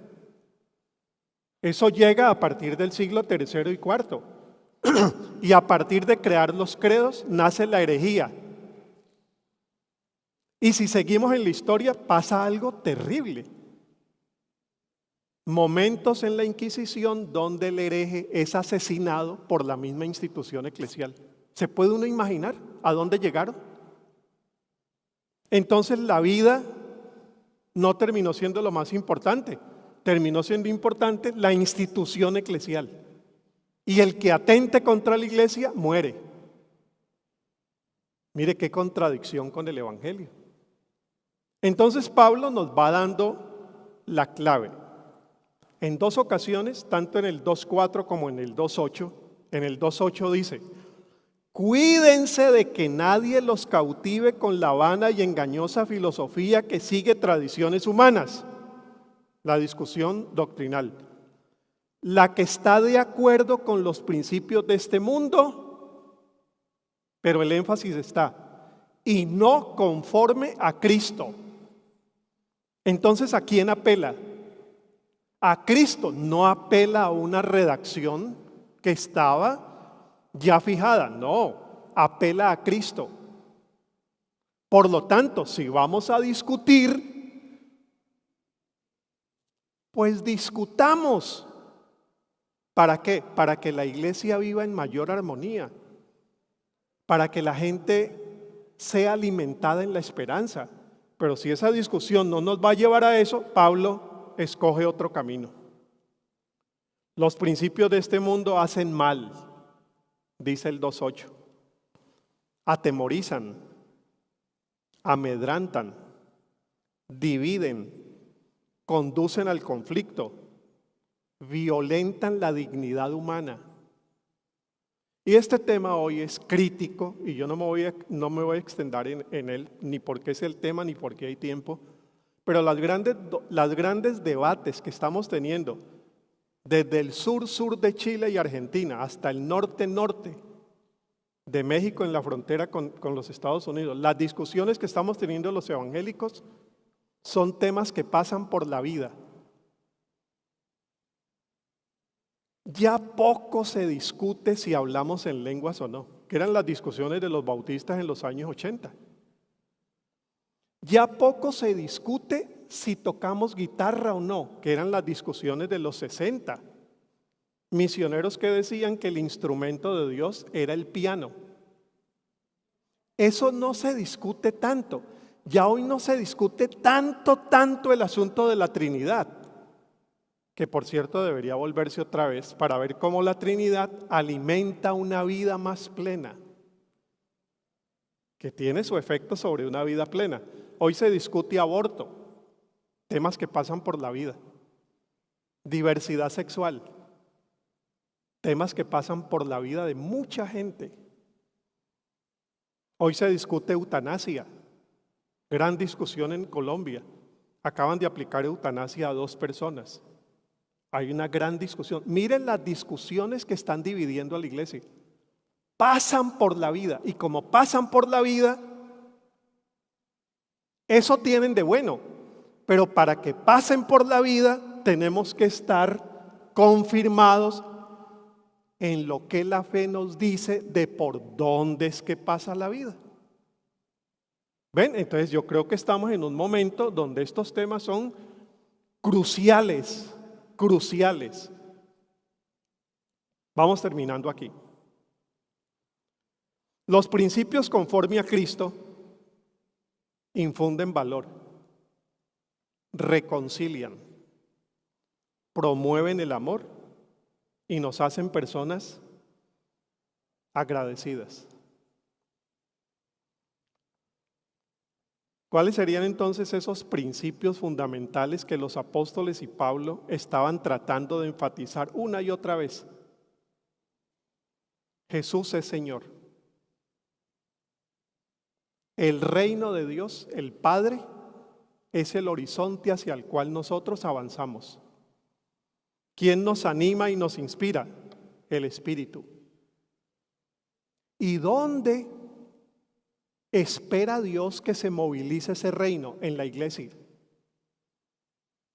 Eso llega a partir del siglo III y IV. Y a partir de crear los credos, nace la herejía. Y si seguimos en la historia, pasa algo terrible. Momentos en la Inquisición donde el hereje es asesinado por la misma institución eclesial. ¿Se puede uno imaginar a dónde llegaron? Entonces la vida no terminó siendo lo más importante. Terminó siendo importante la institución eclesial. Y el que atente contra la iglesia muere. Mire qué contradicción con el Evangelio. Entonces Pablo nos va dando la clave. En dos ocasiones, tanto en el 2.4 como en el 2.8, en el 2.8 dice: cuídense de que nadie los cautive con la vana y engañosa filosofía que sigue tradiciones humanas. La discusión doctrinal. La que está de acuerdo con los principios de este mundo, pero el énfasis está, y no conforme a Cristo. Entonces, ¿a quién apela? A Cristo, no apela a una redacción que estaba ya fijada, no, apela a Cristo. Por lo tanto, si vamos a discutir, pues discutamos. ¿Para qué? Para que la iglesia viva en mayor armonía, para que la gente sea alimentada en la esperanza. Pero si esa discusión no nos va a llevar a eso, Pablo escoge otro camino. Los principios de este mundo hacen mal, dice el 2.8. Atemorizan, amedrantan, dividen, conducen al conflicto, violentan la dignidad humana. Y este tema hoy es crítico y yo no me voy a extender en él, ni porque es el tema ni porque hay tiempo, pero las grandes debates que estamos teniendo desde el sur de Chile y Argentina hasta el norte de México en la frontera con los Estados Unidos, las discusiones que estamos teniendo los evangélicos son temas que pasan por la vida. Ya poco se discute si hablamos en lenguas o no, que eran las discusiones de los bautistas en los años 80. Ya poco se discute si tocamos guitarra o no, que eran las discusiones de los 60. Misioneros que decían que el instrumento de Dios era el piano. Eso no se discute tanto. Ya hoy no se discute tanto el asunto de la Trinidad, que por cierto debería volverse otra vez para ver cómo la Trinidad alimenta una vida más plena, que tiene su efecto sobre una vida plena. Hoy se discute aborto, temas que pasan por la vida, diversidad sexual, temas que pasan por la vida de mucha gente. Hoy se discute eutanasia, gran discusión en Colombia. Acaban de aplicar eutanasia a 2 personas. Hay una gran discusión. Miren las discusiones que están dividiendo a la iglesia. Pasan por la vida, y como pasan por la vida, eso tienen de bueno. Pero para que pasen por la vida, tenemos que estar confirmados en lo que la fe nos dice de por dónde es que pasa la vida. ¿Ven? Entonces yo creo que estamos en un momento donde estos temas son cruciales. Vamos terminando aquí. Los principios conforme a Cristo infunden valor, reconcilian, promueven el amor y nos hacen personas agradecidas. ¿Cuáles serían entonces esos principios fundamentales que los apóstoles y Pablo estaban tratando de enfatizar una y otra vez? Jesús es Señor. El reino de Dios, el Padre, es el horizonte hacia el cual nosotros avanzamos. ¿Quién nos anima y nos inspira? El Espíritu. ¿Y dónde espera Dios que se movilice ese reino? En la iglesia.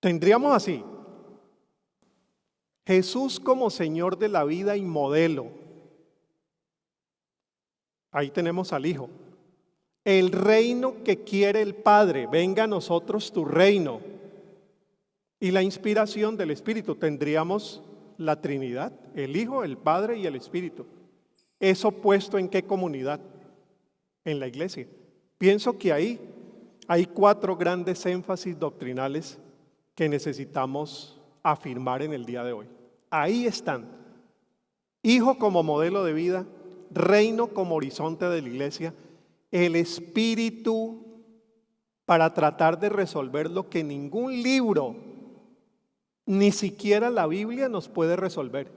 Tendríamos así: Jesús como Señor de la vida y modelo. Ahí tenemos al Hijo. El reino que quiere el Padre, venga a nosotros tu reino. Y la inspiración del Espíritu, tendríamos la Trinidad, el Hijo, el Padre y el Espíritu. ¿Eso puesto en qué comunidad? En la iglesia. Pienso que ahí hay 4 grandes énfasis doctrinales que necesitamos afirmar en el día de hoy. Ahí están: Hijo como modelo de vida, reino como horizonte de la iglesia, el Espíritu para tratar de resolver lo que ningún libro, ni siquiera la Biblia, nos puede resolver.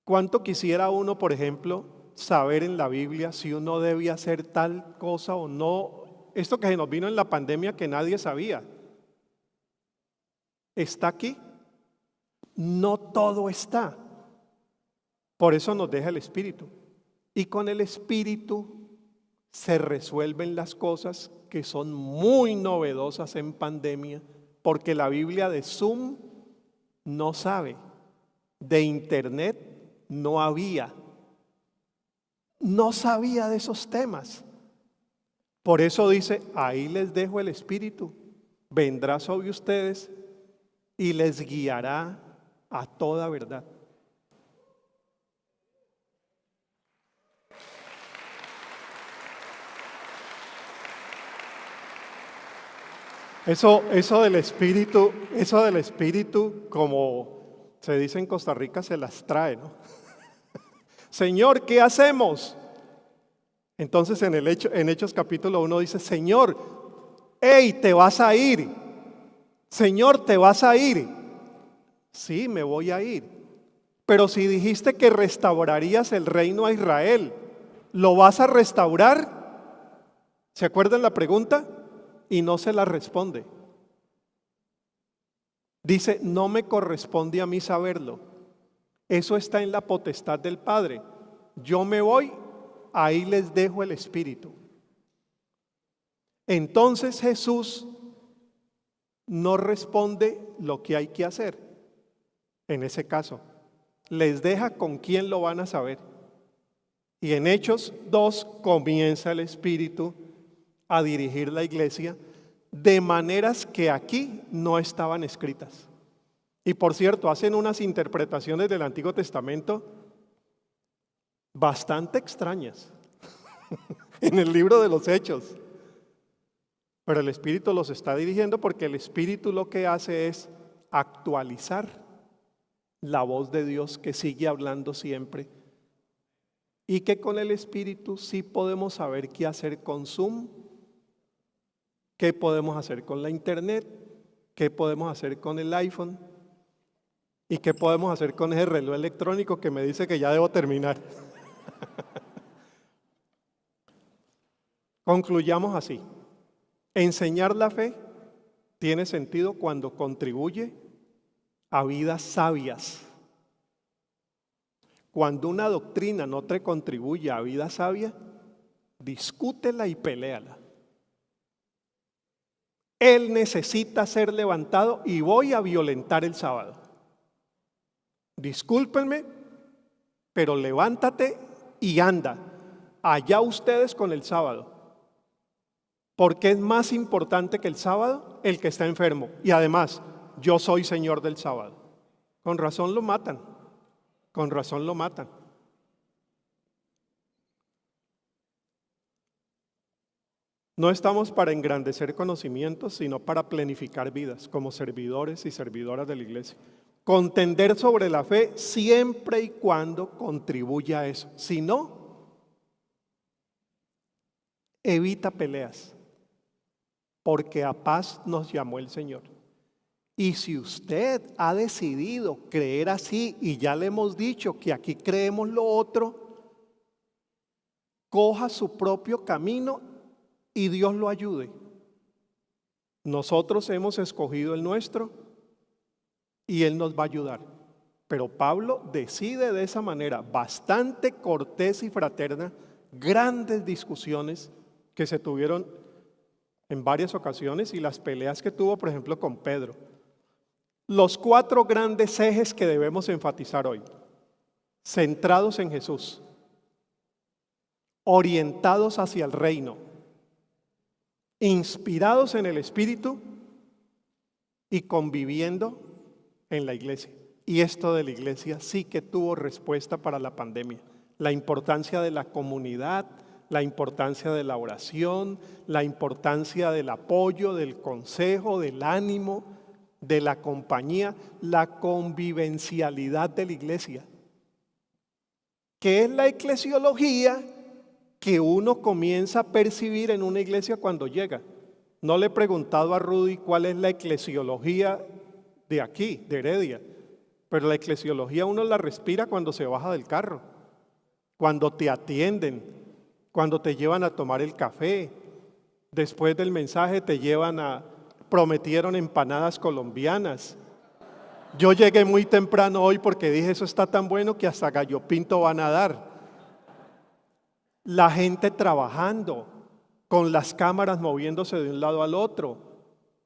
¿Cuánto quisiera uno, por ejemplo, saber en la Biblia si uno debía hacer tal cosa o no? Esto que se nos vino en la pandemia que nadie sabía, ¿está aquí? No todo está. Por eso nos deja el Espíritu. Y con el Espíritu se resuelven las cosas que son muy novedosas en pandemia, porque la Biblia de Zoom no sabe, de internet no había, no sabía de esos temas. Por eso dice: ahí les dejo el Espíritu, vendrá sobre ustedes y les guiará a toda verdad. Eso del Espíritu, como se dice en Costa Rica, se las trae, ¿no? Señor, ¿qué hacemos? Entonces en Hechos capítulo 1 dice: Señor, hey, te vas a ir. Señor, te vas a ir. Sí, me voy a ir. Pero si dijiste que restaurarías el reino a Israel, ¿lo vas a restaurar? ¿Se acuerdan la pregunta? Y no se la responde. Dice: no me corresponde a mí saberlo. Eso está en la potestad del Padre. Yo me voy, ahí les dejo el Espíritu. Entonces Jesús no responde lo que hay que hacer. En ese caso, les deja con quién lo van a saber. Y en Hechos 2 comienza el Espíritu a dirigir la iglesia de maneras que aquí no estaban escritas. Y por cierto, hacen unas interpretaciones del Antiguo Testamento bastante extrañas en el libro de los Hechos. Pero el Espíritu los está dirigiendo porque el Espíritu lo que hace es actualizar la voz de Dios que sigue hablando siempre. Y que con el Espíritu sí podemos saber qué hacer con Zoom, qué podemos hacer con la internet, qué podemos hacer con el iPhone y qué podemos hacer con ese reloj electrónico que me dice que ya debo terminar. Concluyamos así. Enseñar la fe tiene sentido cuando contribuye a vidas sabias. Cuando una doctrina no te contribuye a vida sabia, discútela y peléala. Él necesita ser levantado y voy a violentar el sábado. Discúlpenme, pero levántate y anda. Allá ustedes con el sábado. Porque es más importante que el sábado el que está enfermo. Y además, yo soy Señor del sábado. Con razón lo matan. Con razón lo matan. No estamos para engrandecer conocimientos, sino para planificar vidas como servidores y servidoras de la iglesia. Contender sobre la fe siempre y cuando contribuya a eso. Si no, evita peleas. Porque a paz nos llamó el Señor. Y si usted ha decidido creer así y ya le hemos dicho que aquí creemos lo otro, coja su propio camino y Dios lo ayude. Nosotros hemos escogido el nuestro y Él nos va a ayudar. Pero Pablo decide de esa manera, bastante cortés y fraterna, grandes discusiones que se tuvieron en varias ocasiones y las peleas que tuvo, por ejemplo, con Pedro. Los 4 grandes ejes que debemos enfatizar hoy: centrados en Jesús, orientados hacia el reino, inspirados en el Espíritu y conviviendo en la iglesia. Y esto de la iglesia sí que tuvo respuesta para la pandemia. La importancia de la comunidad, la importancia de la oración, la importancia del apoyo, del consejo, del ánimo, de la compañía, la convivencialidad de la iglesia. ¿Qué es la eclesiología que uno comienza a percibir en una iglesia cuando llega? No le he preguntado a Rudy cuál es la eclesiología de aquí, de Heredia, pero la eclesiología uno la respira cuando se baja del carro, cuando te atienden, cuando te llevan a tomar el café, después del mensaje te llevan prometieron empanadas colombianas. Yo llegué muy temprano hoy porque dije, eso está tan bueno que hasta gallo pinto van a dar. La gente trabajando, con las cámaras moviéndose de un lado al otro,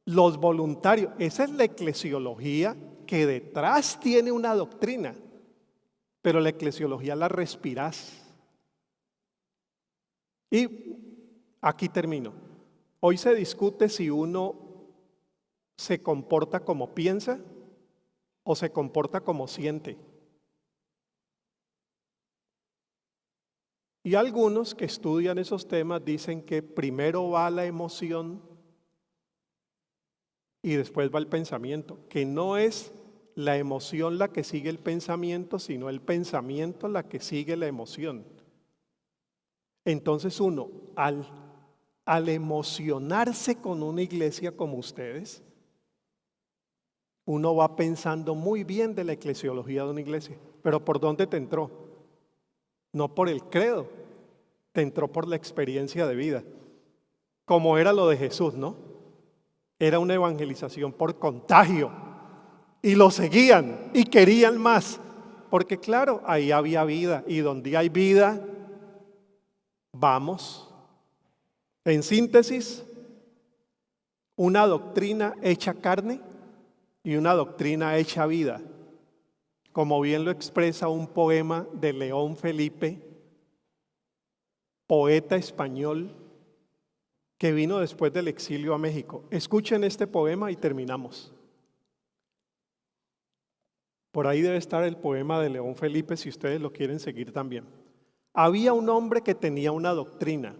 los voluntarios. Esa es la eclesiología que detrás tiene una doctrina, pero la eclesiología la respirás. Y aquí termino. Hoy se discute si uno se comporta como piensa o se comporta como siente. Y algunos que estudian esos temas dicen que primero va la emoción y después va el pensamiento, que no es la emoción la que sigue el pensamiento, sino el pensamiento la que sigue la emoción. Entonces uno, al emocionarse con una iglesia como ustedes, uno va pensando muy bien de la eclesiología de una iglesia. Pero ¿por dónde te entró? No por el credo, te entró por la experiencia de vida. Como era lo de Jesús, ¿no? Era una evangelización por contagio. Y lo seguían y querían más. Porque claro, ahí había vida. Y donde hay vida, vamos. En síntesis, una doctrina hecha carne y una doctrina hecha vida. Como bien lo expresa un poema de León Felipe, poeta español que vino después del exilio a México. Escuchen este poema y terminamos. Por ahí debe estar el poema de León Felipe si ustedes lo quieren seguir también. Había un hombre que tenía una doctrina.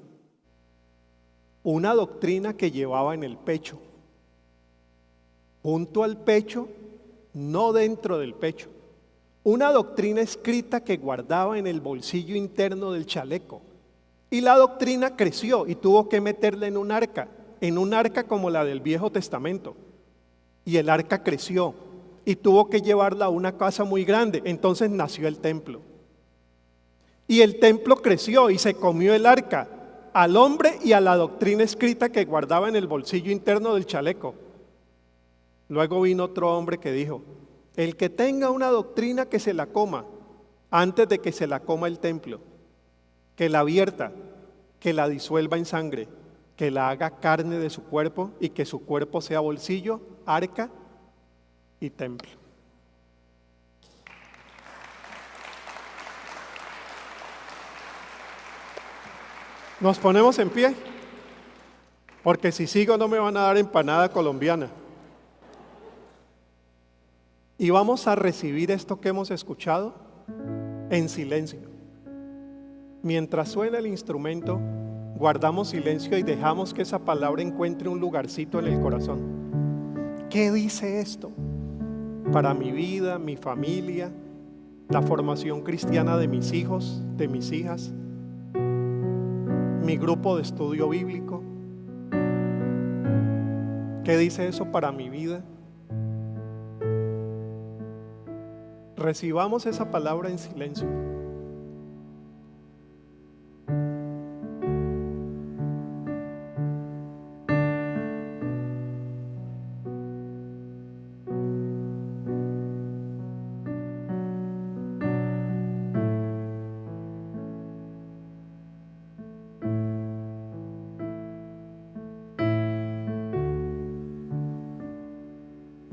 una doctrina que llevaba en el pecho, junto al pecho, no dentro del pecho. Una doctrina escrita que guardaba en el bolsillo interno del chaleco. Y la doctrina creció y tuvo que meterla en un arca como la del Viejo Testamento. Y el arca creció y tuvo que llevarla a una casa muy grande. Entonces nació el templo. Y el templo creció y se comió el arca, al hombre y a la doctrina escrita que guardaba en el bolsillo interno del chaleco. Luego vino otro hombre que dijo: el que tenga una doctrina que se la coma antes de que se la coma el templo, que la vierta, que la disuelva en sangre, que la haga carne de su cuerpo y que su cuerpo sea bolsillo, arca y templo. Nos ponemos en pie, porque si sigo no me van a dar empanada colombiana. Y vamos a recibir esto que hemos escuchado en silencio. Mientras suena el instrumento, guardamos silencio y dejamos que esa palabra encuentre un lugarcito en el corazón. ¿Qué dice esto para mi vida, mi familia, la formación cristiana de mis hijos, de mis hijas, mi grupo de estudio bíblico? ¿Qué dice eso para mi vida? Recibamos esa palabra en silencio.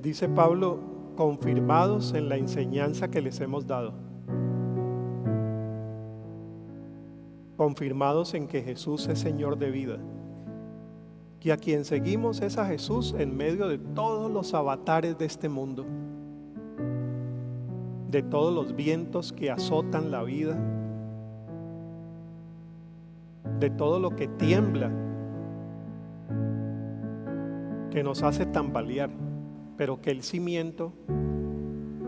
Dice Pablo: confirmados en la enseñanza que les hemos dado, confirmados en que Jesús es Señor de vida, que a quien seguimos es a Jesús en medio de todos los avatares de este mundo, de todos los vientos que azotan la vida, de todo lo que tiembla, que nos hace tambalear, pero que el cimiento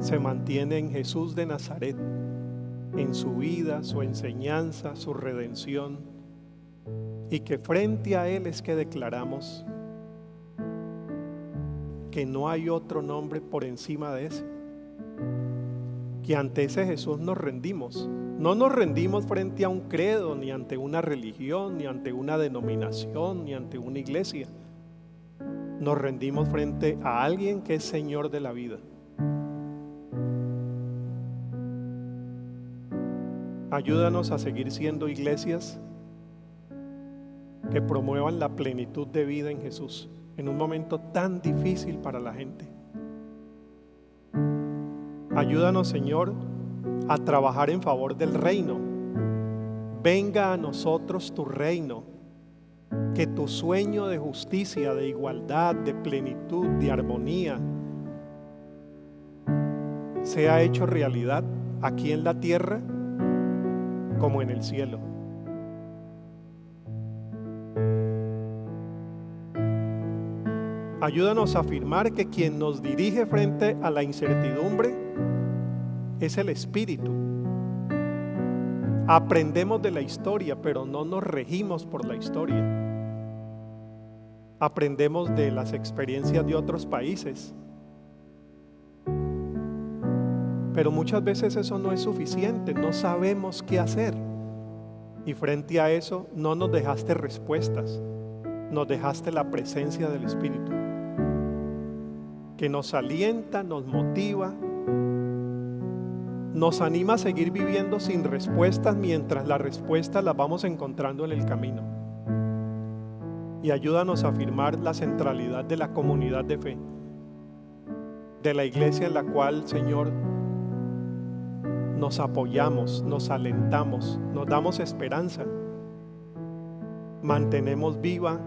se mantiene en Jesús de Nazaret, en su vida, su enseñanza, su redención, y que frente a Él es que declaramos que no hay otro nombre por encima de ese, que ante ese Jesús nos rendimos. No nos rendimos frente a un credo, ni ante una religión, ni ante una denominación, ni ante una iglesia. Nos rendimos frente a alguien que es Señor de la vida. Ayúdanos a seguir siendo iglesias que promuevan la plenitud de vida en Jesús en un momento tan difícil para la gente. Ayúdanos, Señor, a trabajar en favor del reino. Venga a nosotros tu reino. Que tu sueño de justicia, de igualdad, de plenitud, de armonía sea hecho realidad aquí en la tierra como en el cielo. Ayúdanos a afirmar que quien nos dirige frente a la incertidumbre es el Espíritu. Aprendemos de la historia, pero no nos regimos por la historia. Aprendemos de las experiencias de otros países, pero muchas veces eso no es suficiente, no sabemos qué hacer. Y frente a eso no nos dejaste respuestas, nos dejaste la presencia del Espíritu, que nos alienta, nos motiva, nos anima a seguir viviendo sin respuestas mientras las respuestas las vamos encontrando en el camino. Y ayúdanos a afirmar la centralidad de la comunidad de fe, de la iglesia en la cual, Señor, nos apoyamos, nos alentamos, nos damos esperanza, mantenemos viva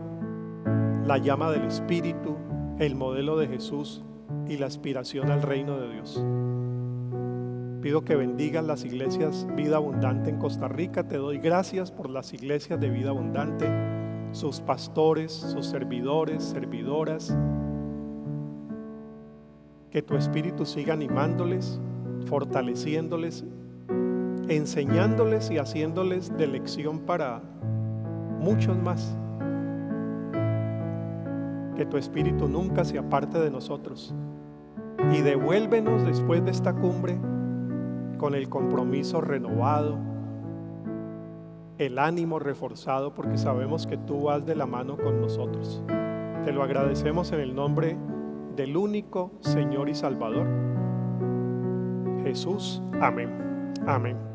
la llama del Espíritu, el modelo de Jesús y la aspiración al reino de Dios. Pido que bendigas las iglesias Vida Abundante en Costa Rica. Te doy gracias por las iglesias de Vida Abundante. sus pastores, sus servidores, servidoras. Que tu Espíritu siga animándoles, fortaleciéndoles, enseñándoles y haciéndoles de lección para muchos más. Que tu Espíritu nunca se aparte de nosotros. Y devuélvenos después de esta cumbre con el compromiso renovado, el ánimo reforzado, porque sabemos que tú vas de la mano con nosotros. Te lo agradecemos en el nombre del único Señor y Salvador, Jesús. Amén. Amén.